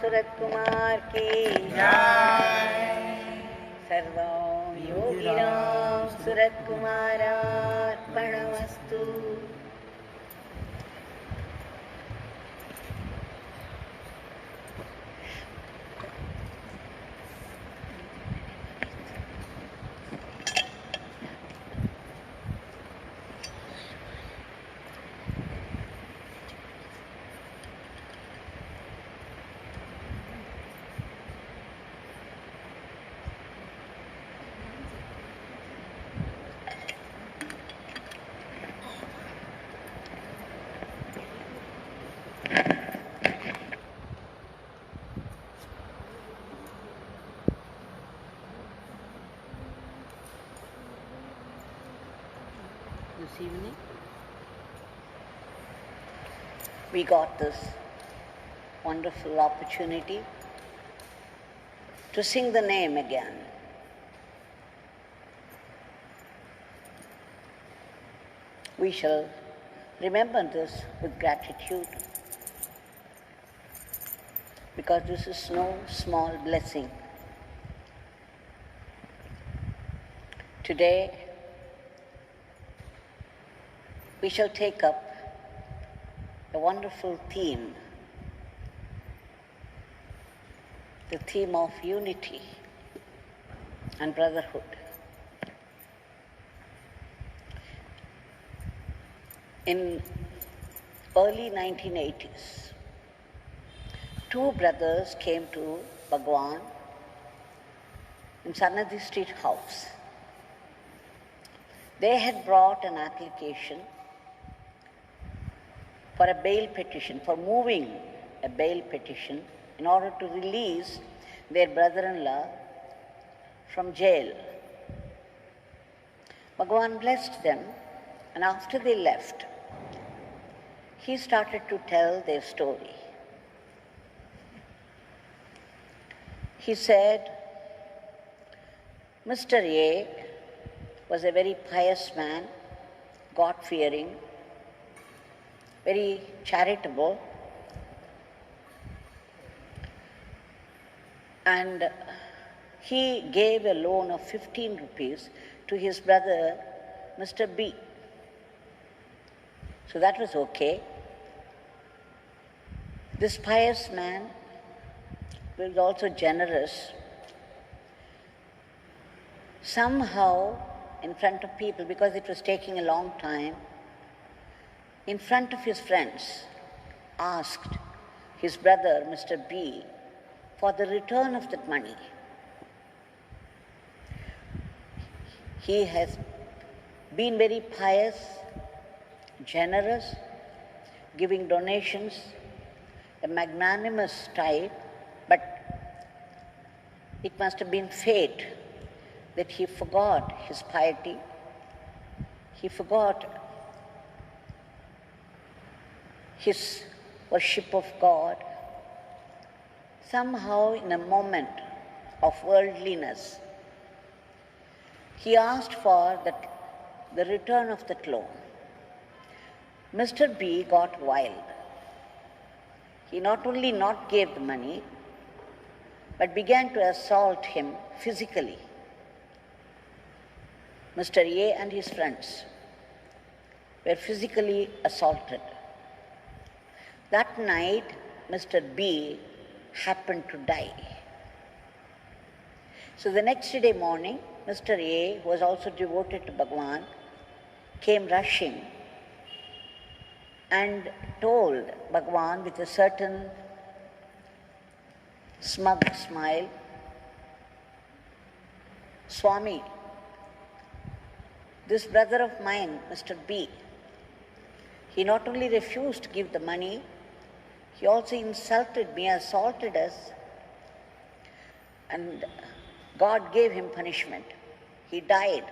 Ramsuratkumar ki jai. Sarvam Yogi Ramsuratkumar arpanamastu. This evening, we got this wonderful opportunity to sing the name again. We shall remember this with gratitude, because this is no small blessing. Today, we shall take up a wonderful theme, the theme of unity and brotherhood. In early 1980s, two brothers came to Bhagwan in Sanadi Street House. They had brought an application for a bail petition, for moving a bail petition in order to release their brother-in-law from jail. Bhagwan blessed them, and after they left, he started to tell their story. He said, Mr. A was a very pious man, God-fearing, very charitable, and he gave a loan of 15 rupees to his brother, Mr. B. So that was okay. This pious man was also generous. Somehow, in front of people, because it was taking a long time, in front of his friends, asked his brother, Mr. B, for the return of that money. He has been very pious, generous, giving donations, a magnanimous type, but it must have been fate that he forgot his piety, he forgot his worship of God. Somehow, in a moment of worldliness, he asked for the return of that loan. Mr. B got wild. He not only not gave the money, but began to assault him physically. Mr. A and his friends were physically assaulted. That night, Mr. B happened to die. So the next day morning, Mr. A, who was also devoted to Bhagwan, came rushing and told Bhagwan with a certain smug smile, Swami, this brother of mine, Mr. B, he not only refused to give the money, he also insulted me, assaulted us, and God gave him punishment. He died.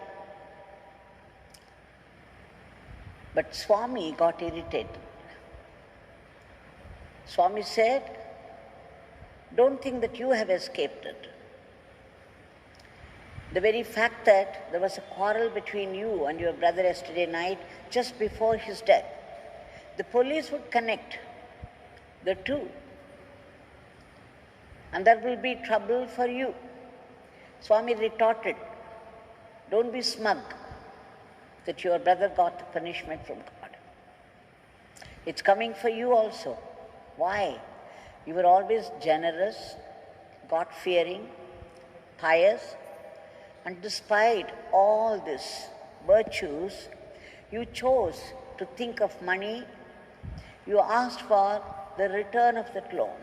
But Swami got irritated. Swami said, don't think that you have escaped it. The very fact that there was a quarrel between you and your brother yesterday night, just before his death, the police would connect the two. and there will be trouble for you. Swami retorted, don't be smug that your brother got the punishment from God. It's coming for you also. Why? You were always generous, God-fearing, pious, and despite all these virtues, you chose to think of money. You asked for the return of that loan.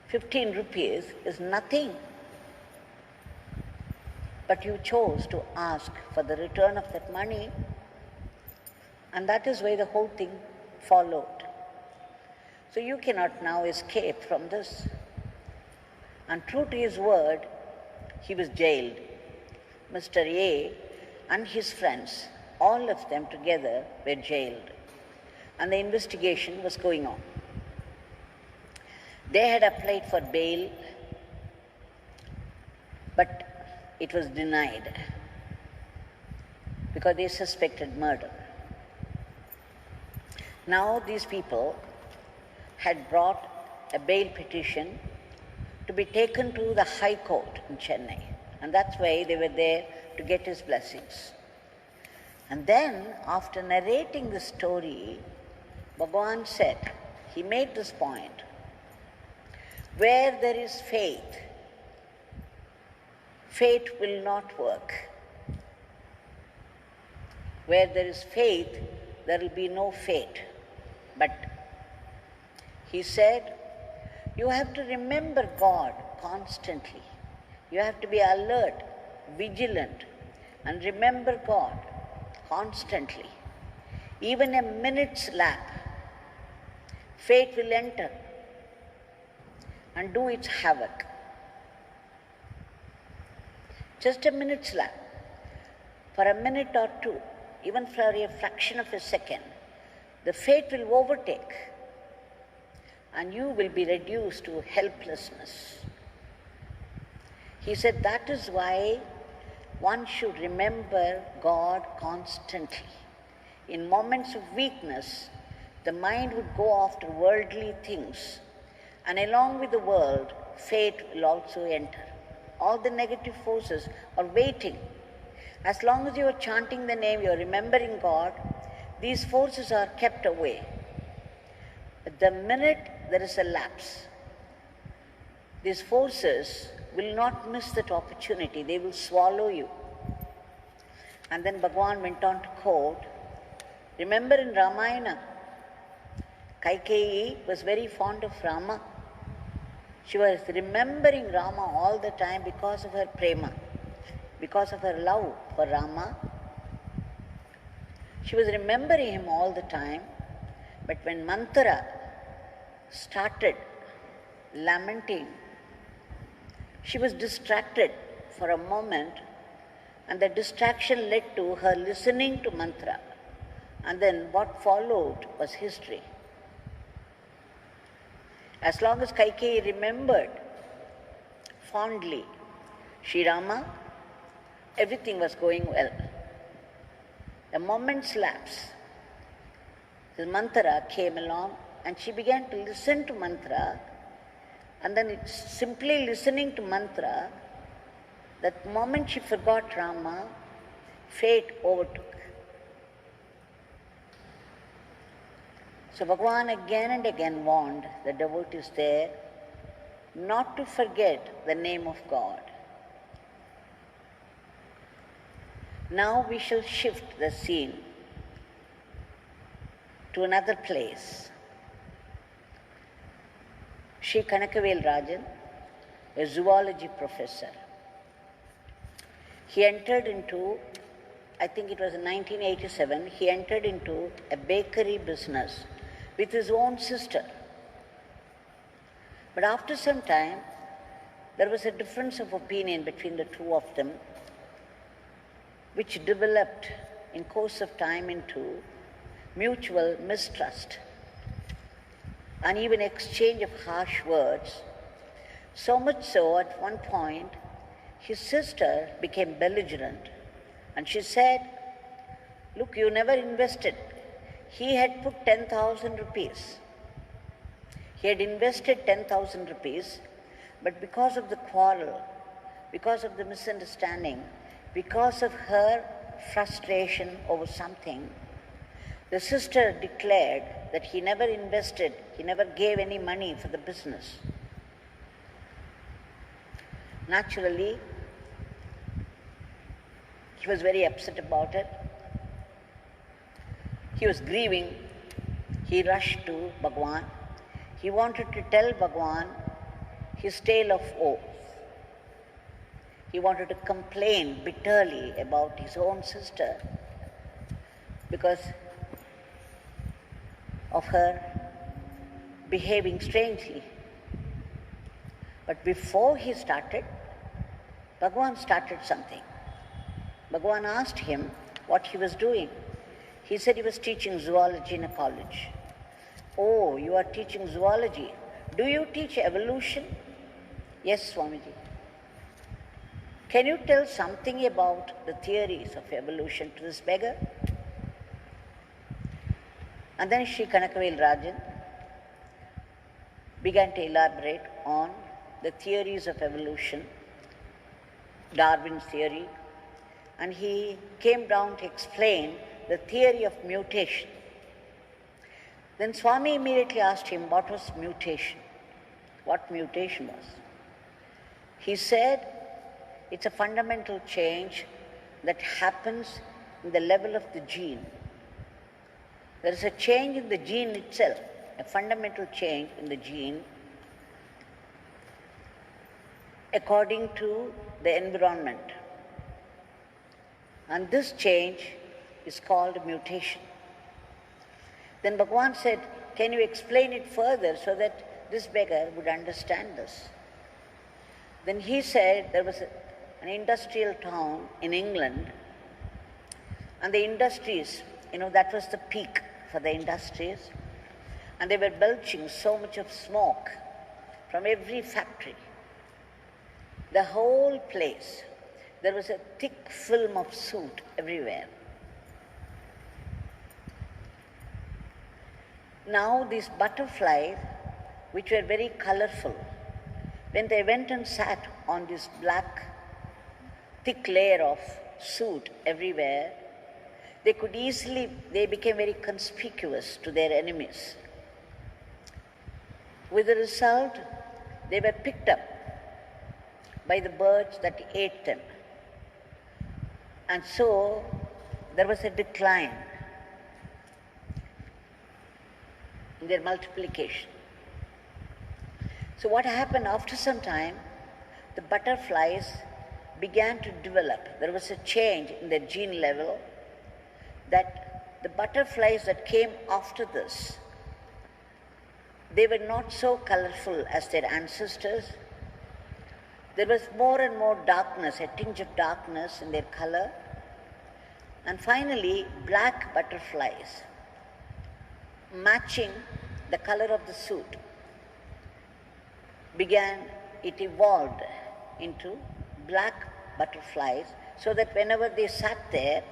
15 rupees is nothing. But you chose to ask for the return of that money, and that is why the whole thing followed. So you cannot now escape from this. And true to his word, he was jailed. Mr. A and his friends, all of them together, were jailed. And the investigation was going on. They had applied for bail, but it was denied because they suspected murder. Now these people had brought a bail petition to be taken to the High Court in Chennai, and that's why they were there to get his blessings. And then, after narrating the story, Bhagwan said, he made this point, where there is faith, fate will not work. Where there is faith, there will be no fate. But he said, you have to remember God constantly. You have to be alert, vigilant, and remember God constantly. Even a minute's lap, fate will enter and do its havoc. Just a minute's lap, for a minute or two, even for a fraction of a second, the fate will overtake and you will be reduced to helplessness. He said that is why one should remember God constantly. In moments of weakness, the mind would go after worldly things, and along with the world, fate will also enter. All the negative forces are waiting. As long as you are chanting the name, you are remembering God, these forces are kept away. But the minute there is a lapse, these forces will not miss that opportunity. They will swallow you. And then Bhagwan went on to quote, remember in Ramayana, Kaikeyi was very fond of Rama. She was remembering Rama all the time because of her prema, because of her love for Rama. She was remembering him all the time, but when Manthara started lamenting, she was distracted for a moment, and the distraction led to her listening to Mantra. And then what followed was history. As long as Kaikeyi remembered fondly Shri Rama, everything was going well. A moment's lapse, the Mantra came along and she began to listen to Mantra, and then it's simply listening to Mantra, that moment she forgot Rama, fate overtook. So Bhagwan again and again warned the devotees there not to forget the name of God. Now we shall shift the scene to another place. Shri Kanakavel Rajan, a zoology professor, he entered into, I think it was in 1987, he entered into a bakery business with his own sister. But after some time, there was a difference of opinion between the two of them, which developed in course of time into mutual mistrust and even exchange of harsh words, so much so at one point his sister became belligerent and she said, look, you never invested. He had put 10,000 rupees. He had invested 10,000 rupees, but because of the quarrel, because of the misunderstanding, because of her frustration over something, the sister declared that he never invested, he never gave any money for the business. Naturally, he was very upset about it. He was grieving. He rushed to Bhagwan. He wanted to tell Bhagwan his tale of woe. He wanted to complain bitterly about his own sister because of her behaving strangely. But before he started, Bhagwan started something. Bhagwan asked him what he was doing. He said he was teaching zoology in a college. Oh, you are teaching zoology. Do you teach evolution? Yes, Swamiji. Can you tell something about the theories of evolution to this beggar? And then Shri Kanakavel Rajan began to elaborate on the theories of evolution, Darwin's theory, and he came down to explain the theory of mutation. Then Swami immediately asked him what was mutation, what mutation was. He said it's a fundamental change that happens in the level of the gene. There is a change in the gene itself, a fundamental change in the gene according to the environment. And this change is called mutation. Then Bhagwan said, can you explain it further so that this beggar would understand this? Then he said there was an industrial town in England, and the industries, that was the peak for the industries, and they were belching so much of smoke from every factory. The whole place, there was a thick film of soot everywhere. Now these butterflies, which were very colorful, when they went and sat on this black, thick layer of soot everywhere, they became very conspicuous to their enemies. With the result, they were picked up by the birds that ate them. And so there was a decline in their multiplication. So what happened after some time, the butterflies began to develop. There was a change in their gene level that the butterflies that came after this, they were not so colorful as their ancestors. There was more and more darkness, a tinge of darkness in their color. And finally, black butterflies, matching the color of the suit, it evolved into black butterflies, so that whenever they sat there,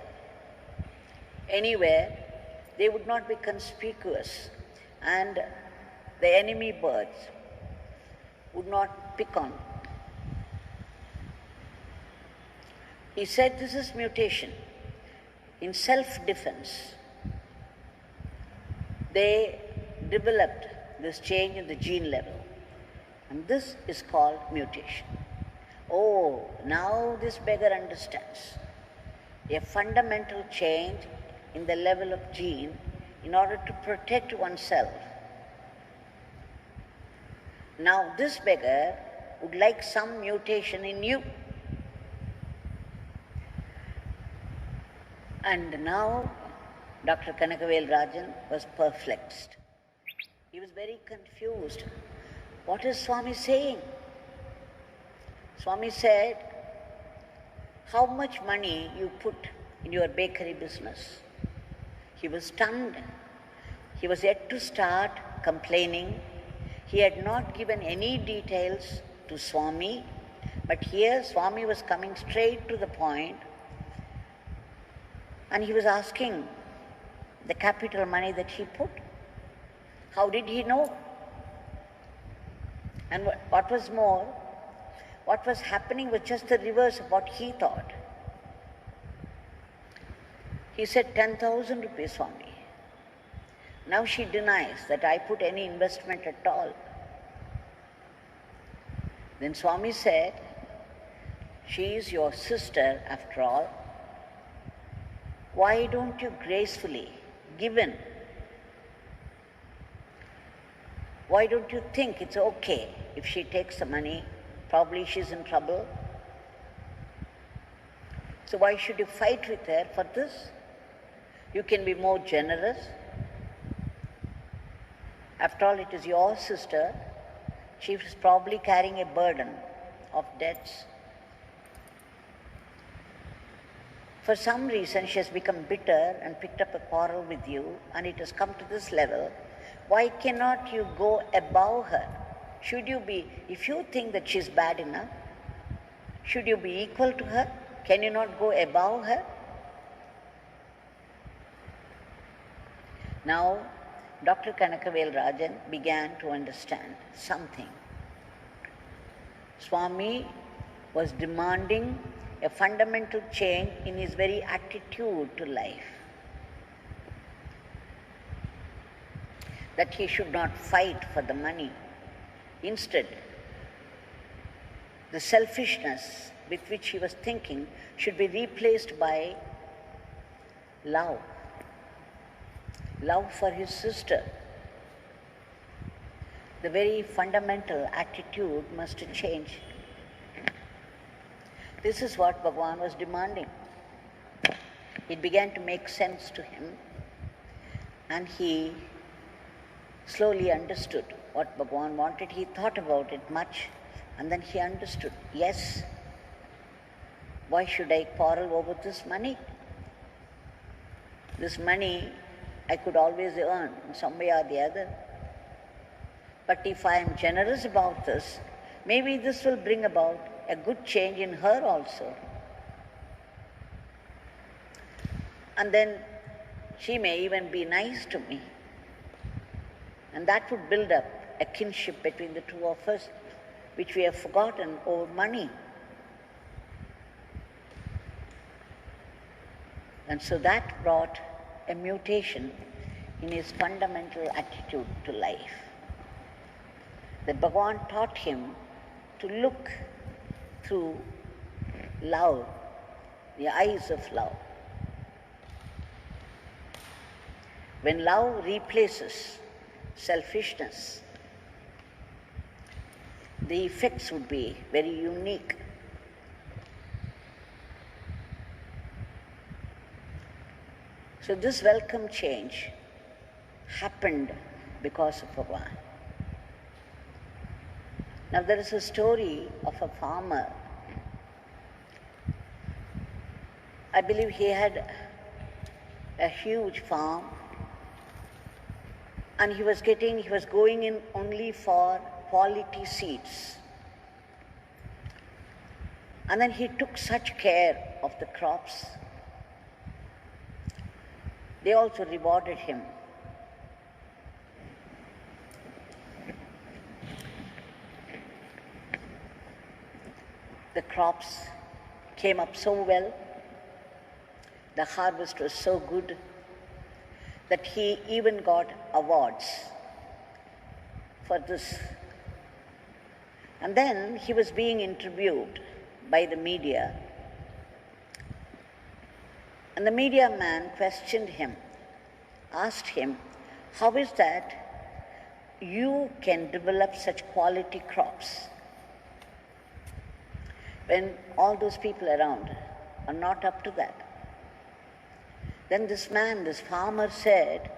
anywhere, they would not be conspicuous, and the enemy birds would not pick on. He said this is mutation. In self-defense, they developed this change in the gene level, and this is called mutation. Oh, now this beggar understands. A fundamental change in the level of gene in order to protect oneself. Now this beggar would like some mutation in you. And now Dr. Kanakavel Rajan was perplexed. He was very confused. What is Swami saying? Swami said, how much money you put in your bakery business? He was stunned. He was yet to start complaining. He had not given any details to Swami, but here Swami was coming straight to the point, and he was asking the capital money that he put. How did he know? And what was more, what was happening was just the reverse of what he thought. He said, 10,000 rupees, Swami. Now she denies that I put any investment at all. Then Swami said, she is your sister after all. Why don't you gracefully give in? Why don't you think it's okay if she takes the money? Probably she's in trouble. So why should you fight with her for this? You can be more generous. After all, it is your sister. She is probably carrying a burden of debts. For some reason, she has become bitter and picked up a quarrel with you, and it has come to this level. Why cannot you go above her? Should you be, if you think that she is bad enough, should you be equal to her? Can you not go above her? Now, Dr. Kanakavel Rajan began to understand something. Swami was demanding a fundamental change in his very attitude to life. That he should not fight for the money. Instead, the selfishness with which he was thinking should be replaced by love. Love for his sister. The very fundamental attitude must change. This is what Bhagwan was demanding. It began to make sense to him, and he slowly understood what Bhagwan wanted. He thought about it much, and then he understood. Yes, why should I quarrel over this money? This money I could always earn in some way or the other. But if I am generous about this, maybe this will bring about a good change in her also. And then she may even be nice to me. And that would build up a kinship between the two of us, which we have forgotten over money. And so that brought a mutation in his fundamental attitude to life. That Bhagwan taught him to look through love, the eyes of love. When love replaces selfishness, the effects would be very unique. So this welcome change happened because of Bhagwan. Now there is a story of a farmer. I believe he had a huge farm, and he was going in only for quality seeds. And then he took such care of the crops. They also rewarded him. The crops came up so well, the harvest was so good, that he even got awards for this. And then he was being interviewed by the media. And the media man questioned him, asked him, how is that you can develop such quality crops when all those people around are not up to that? Then this farmer said,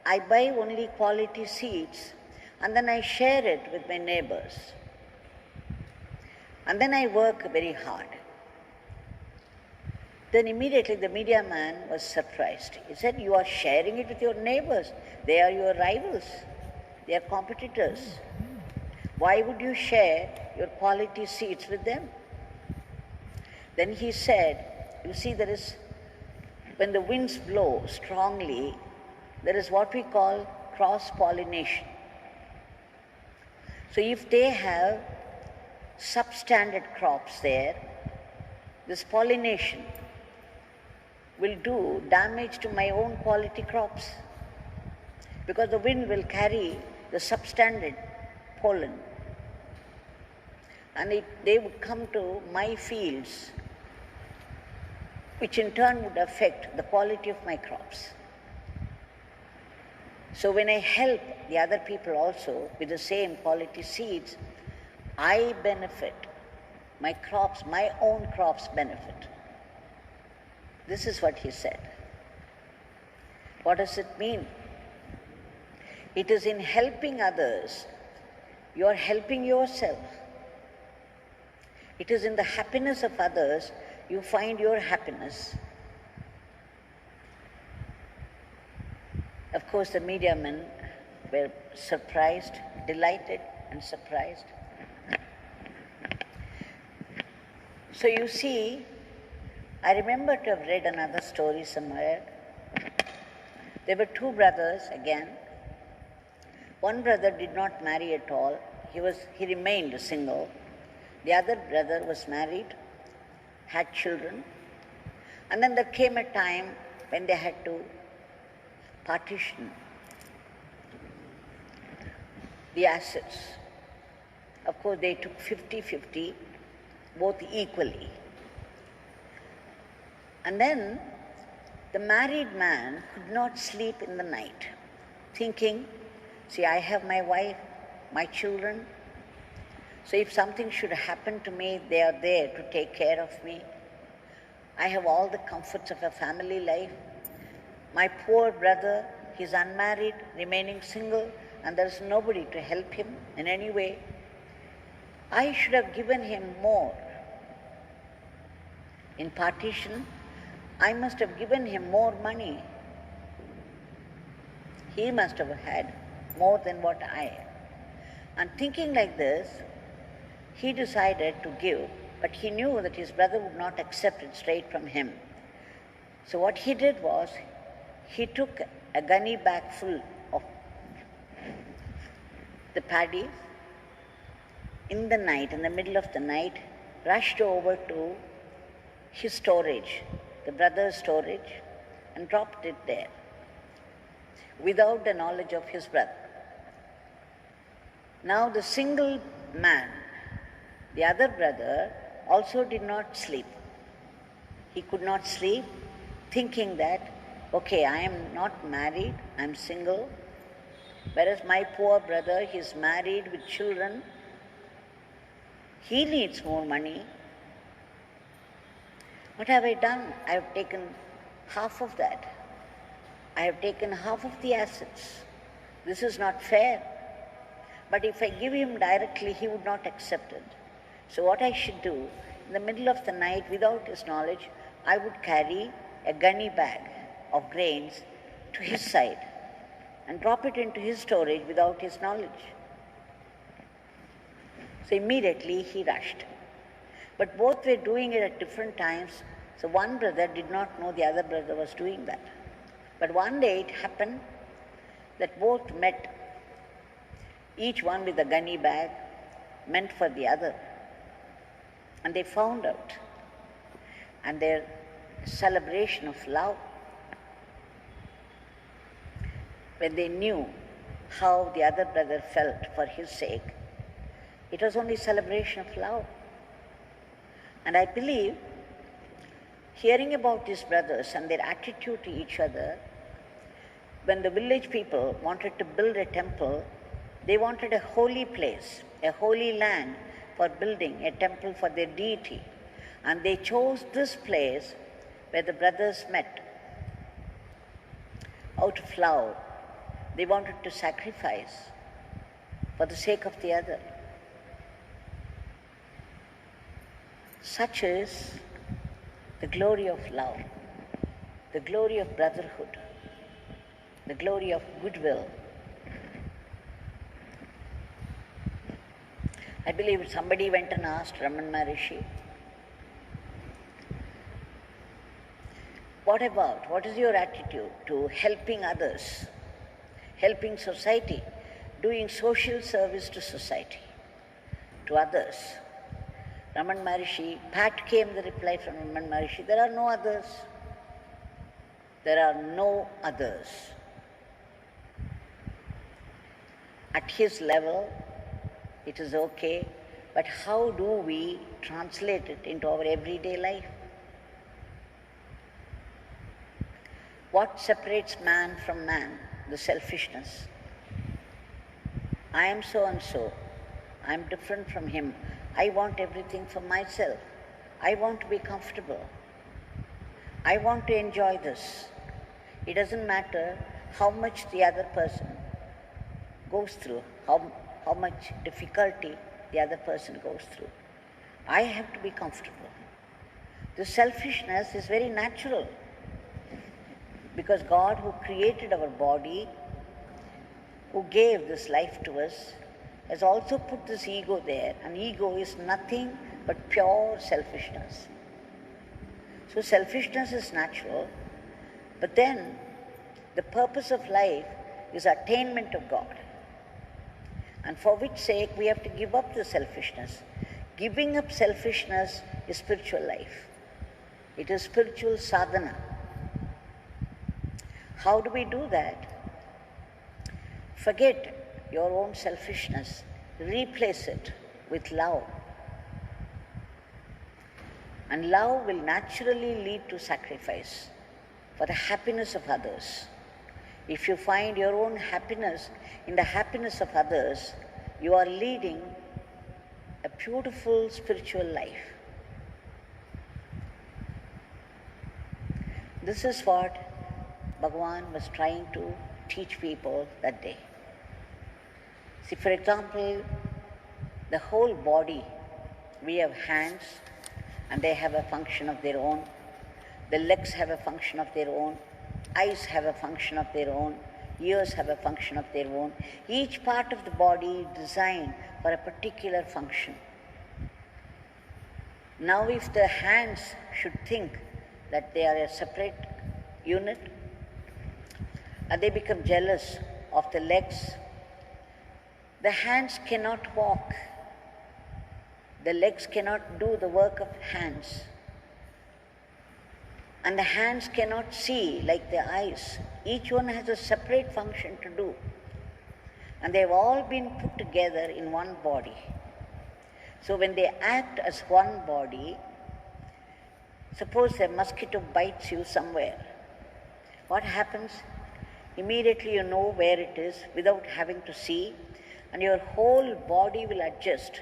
I buy only quality seeds and then I share it with my neighbours. And then I work very hard. Then immediately the media man was surprised. He said, you are sharing it with your neighbours. They are your rivals. They are competitors. Why would you share your quality seeds with them? Then he said, you see, when the winds blow strongly, there is what we call cross-pollination. So if they have substandard crops there, this pollination will do damage to my own quality crops, because the wind will carry the substandard pollen, and they would come to my fields, which in turn would affect the quality of my crops. So when I help the other people also with the same quality seeds, I benefit. My crops, my own crops benefit. This is what he said. What does it mean? It is in helping others, you are helping yourself. It is in the happiness of others you find your happiness. Of course, the media men were surprised, delighted and surprised. So you see, I remember to have read another story somewhere. There were two brothers again. One brother did not marry at all. He remained single. The other brother was married, had children. And then there came a time when they had to partition the assets. Of course, they took 50-50, both equally. And then the married man could not sleep in the night, thinking, see, I have my wife, my children, so if something should happen to me, they are there to take care of me. I have all the comforts of a family life. My poor brother, he's unmarried, remaining single, and there is nobody to help him in any way. I should have given him more. In partition, I must have given him more money. He must have had more than what I have. And thinking like this, he decided to give, but he knew that his brother would not accept it straight from him. So what he did was, he took a gunny bag full of the paddy in the night, in the middle of the night, rushed over to his storage, the brother's storage, and dropped it there without the knowledge of his brother. Now the single man, the other brother, also did not sleep. He could not sleep, thinking that, okay, I am not married, I am single, whereas my poor brother, he is married with children, he needs more money. What have I done? I have taken half of that. I have taken half of the assets. This is not fair. But if I give him directly, he would not accept it. So what I should do, in the middle of the night, without his knowledge, I would carry a gunny bag of grains to his side and drop it into his storage without his knowledge. So immediately he rushed. But both were doing it at different times, so one brother did not know the other brother was doing that. But one day it happened that both met, each one with a gunny bag meant for the other. And they found out. And their celebration of love, when they knew how the other brother felt for his sake, it was only celebration of love. And I believe, hearing about these brothers and their attitude to each other, when the village people wanted to build a temple, they wanted a holy place, a holy land for building a temple for their deity. And they chose this place where the brothers met. Out of love, they wanted to sacrifice for the sake of the other. Such is the glory of love, the glory of brotherhood, the glory of goodwill. I believe somebody went and asked Raman Maharishi, what is your attitude to helping others, helping society? doing social service to society, to others. Raman Maharishi, pat came the reply from Raman Maharishi, there are no others. There are no others. At his level, it is okay, but how do we translate it into our everyday life? What separates man from man? The selfishness. I am so and so. I am different from him. I want everything for myself. I want to be comfortable. I want to enjoy this. It doesn't matter how much the other person goes through, how much difficulty the other person goes through. I have to be comfortable. The selfishness is very natural because God, who created our body, who gave this life to us, has also put this ego there, and ego is nothing but pure selfishness. So selfishness is natural, but then the purpose of life is attainment of God, and for which sake we have to give up the selfishness. Giving up selfishness is spiritual life. It is spiritual sadhana. How do we do that? Forget your own selfishness, replace it with love. And love will naturally lead to sacrifice for the happiness of others. If you find your own happiness in the happiness of others, you are leading a beautiful spiritual life. This is what Bhagwan was trying to teach people that day. See, for example, the whole body, we have hands and they have a function of their own. The legs have a function of their own. Eyes have a function of their own. Ears have a function of their own. Each part of the body is designed for a particular function. Now, if the hands should think that they are a separate unit, and they become jealous of the legs, the hands cannot walk. The legs cannot do the work of hands. And the hands cannot see like the eyes. Each one has a separate function to do. And they've all been put together in one body. So when they act as one body, suppose a mosquito bites you somewhere, what happens? Immediately you know where it is without having to see, and your whole body will adjust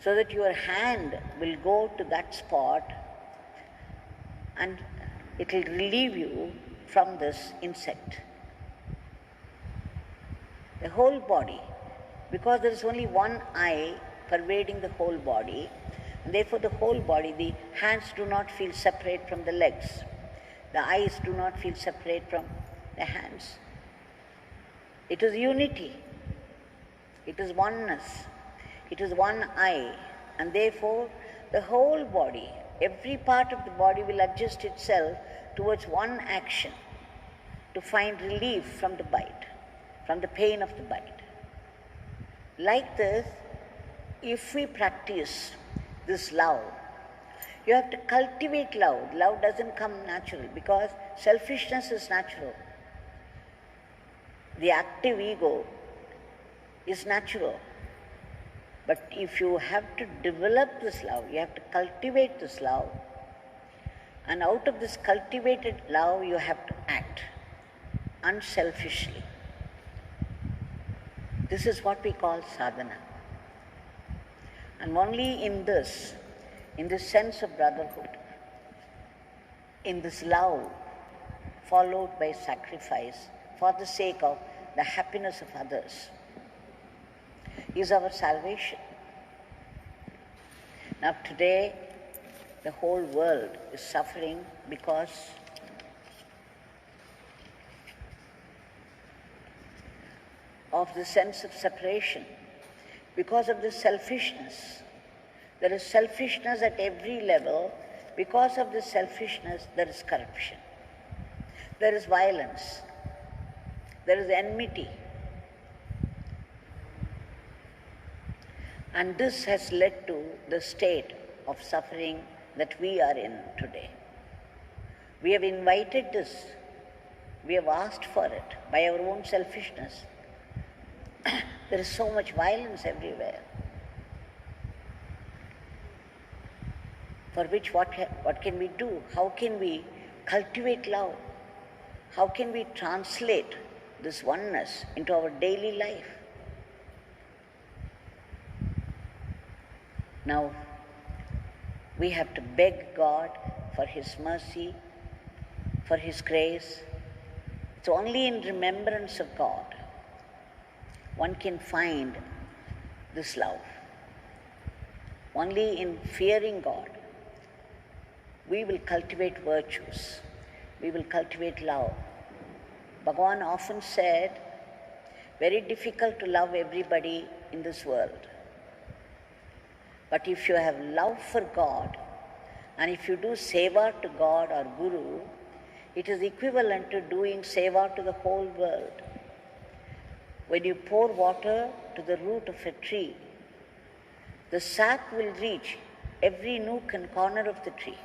so that your hand will go to that spot and it will relieve you from this insect. The whole body, because there is only one eye pervading the whole body, and therefore the whole body, the hands do not feel separate from the legs. The eyes do not feel separate from the hands. It is unity. It is oneness. It is one eye. And therefore, the whole body, every part of the body will adjust itself towards one action to find relief from the bite, from the pain of the bite. Like this, if we practice this love, you have to cultivate love. Love doesn't come naturally because selfishness is natural. The active ego is natural. But if you have to develop this love, you have to cultivate this love, and out of this cultivated love you have to act unselfishly. This is what we call sadhana. And only in this sense of brotherhood, in this love followed by sacrifice for the sake of the happiness of others, is our salvation. Now today, the whole world is suffering because of the sense of separation, because of the selfishness. There is selfishness at every level. Because of this selfishness, there is corruption. There is violence. There is enmity. And this has led to the state of suffering that we are in today. We have invited this. We have asked for it by our own selfishness. There is so much violence everywhere. For which what can we do? How can we cultivate love? How can we translate this oneness into our daily life? Now, we have to beg God for His mercy, for His grace. It's only in remembrance of God one can find this love. Only in fearing God we will cultivate virtues. We will cultivate love. Bhagwan often said, very difficult to love everybody in this world. But if you have love for God, and if you do seva to God or Guru, it is equivalent to doing seva to the whole world. When you pour water to the root of a tree, the sap will reach every nook and corner of the tree.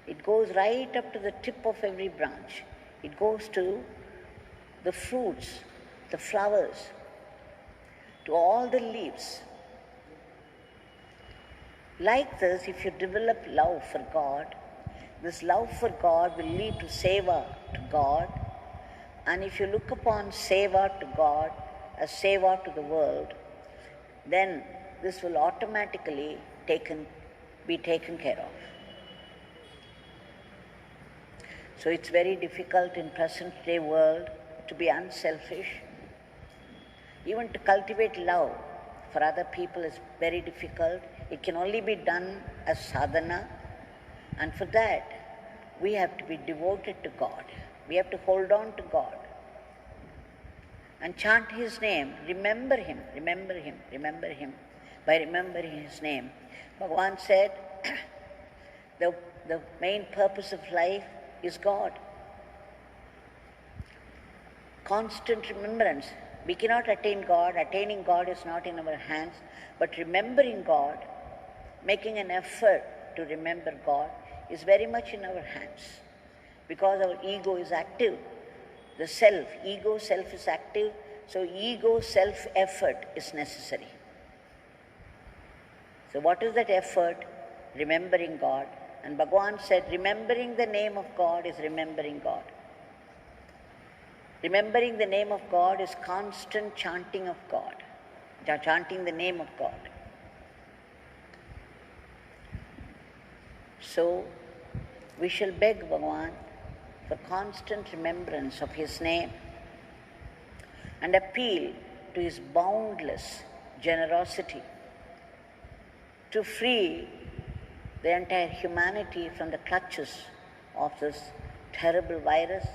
It goes right up to the tip of every branch. It goes to the fruits, the flowers, to all the leaves. Like this, if you develop love for God, this love for God will lead to seva to God. And if you look upon seva to God as seva to the world, then this will automatically be taken care of. So it's very difficult in present day world to be unselfish. Even to cultivate love for other people is very difficult. It can only be done as sadhana, and for that we have to be devoted to God. We have to hold on to God and chant His name, remember Him, remember Him, remember Him. By remembering His name, Bhagwan said, the main purpose of life is God. Constant remembrance. We cannot attain God. Attaining God is not in our hands, but remembering God, making an effort to remember God is very much in our hands, because our ego is active. The self, ego self is active, so ego self effort is necessary. So what is that effort? Remembering God. And Bhagwan said, remembering the name of God is remembering God. Remembering the name of God is constant chanting of God, chanting the name of God. So we shall beg Bhagwan for constant remembrance of His name and appeal to His boundless generosity to free the entire humanity from the clutches of this terrible virus